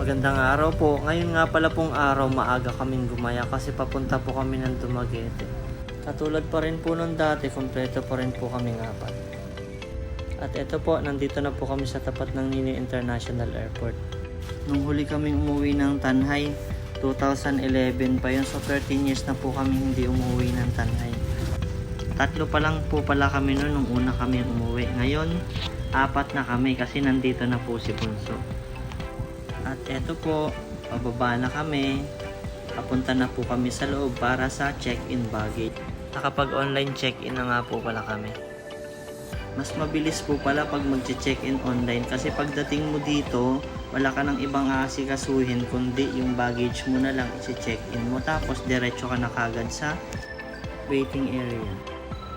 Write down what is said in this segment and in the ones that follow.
Magandang araw po. Ngayon nga pala pong araw maaga kaming gumaya kasi papunta po kami ng Dumaguete. Katulad pa rin po nung dati, kompleto pa rin po kaming apat. At eto po, nandito na po kami sa tapat ng Ninoy International Airport. Nung huli kaming umuwi ng Tanhay, 2011 pa yun. So 13 years na po kami hindi umuwi ng Tanhay. Tatlo pa lang po pala kami noon nung una kami umuwi. Ngayon, apat na kami kasi nandito na po si Bunso. At eto po, pababa na kami. Papunta na po kami sa loob para sa check-in baggage. Nakapag-online check-in na nga po pala kami. Mas mabilis po pala pag mag-check-in online kasi pagdating mo dito, wala ka ng ibang aasikasuhin kundi yung baggage mo na lang i-check-in mo tapos diretso ka na kagad sa waiting area.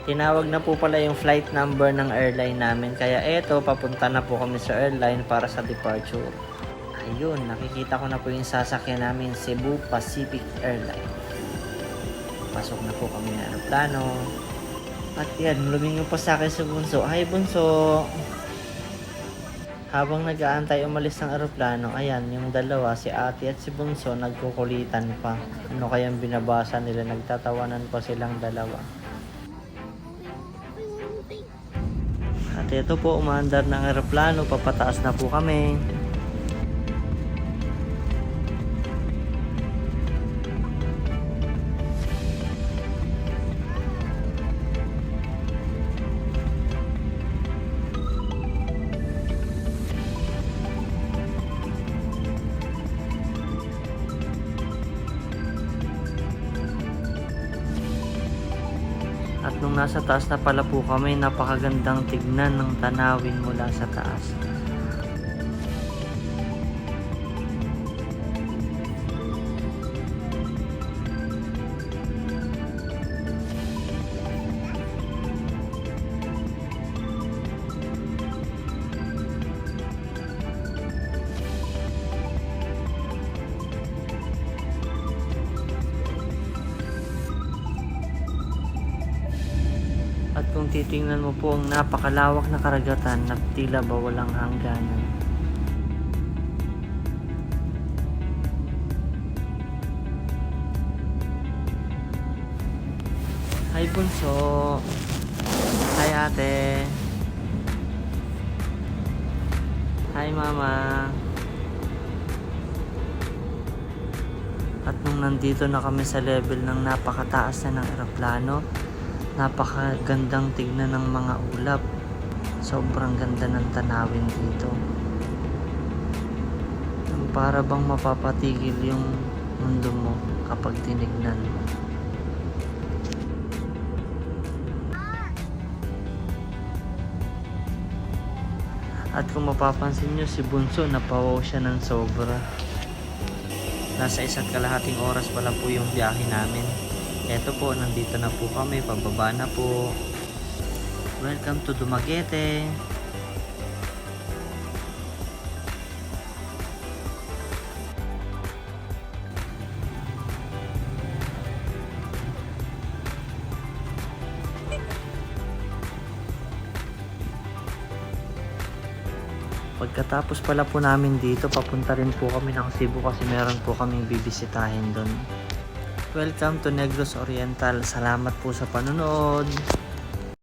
Tinawag na po pala yung flight number ng airline namin kaya eto, papunta na po kami sa airline para sa departure. Ayun, nakikita ko na po yung sasakyan namin, Cebu Pacific Airlines. Pasok na po kami ng aeroplano. At yan, lumingon po sa akin si Bunso. Hi Bunso! Habang nag-aantay umalis ng aeroplano, ayan, yung dalawa, si ate at si Bunso, nagkukulitan pa. Ano kayang binabasa nila, nagtatawanan pa silang dalawa. At ito po, umaandar ng aeroplano, papataas na po kami. At nung nasa taas na pala po kami, napakagandang tignan ng tanawin mula sa taas. At kung titingnan mo po ang napakalawak na karagatan na tila ba walang hangganan. Hi Bunso! Hi ate! Hi mama! At nung nandito na kami sa level ng napakataas na ng eroplano, napakagandang tignan ng mga ulap. Sobrang ganda ng tanawin dito. Para bang mapapatigil yung mundo mo kapag tinignan mo. At kung mapapansin nyo, si Bunso napawaw siya ng sobra. Nasa 1.5 oras pa lang po yung biyahe namin. Eto po, nandito na po kami, pababa na po. Welcome to Dumaguete. Pagkatapos pala po namin dito, papunta rin po kami ng Cebu kasi meron po kaming bibisitahin doon. Welcome to Negros Oriental. Salamat po sa panonood.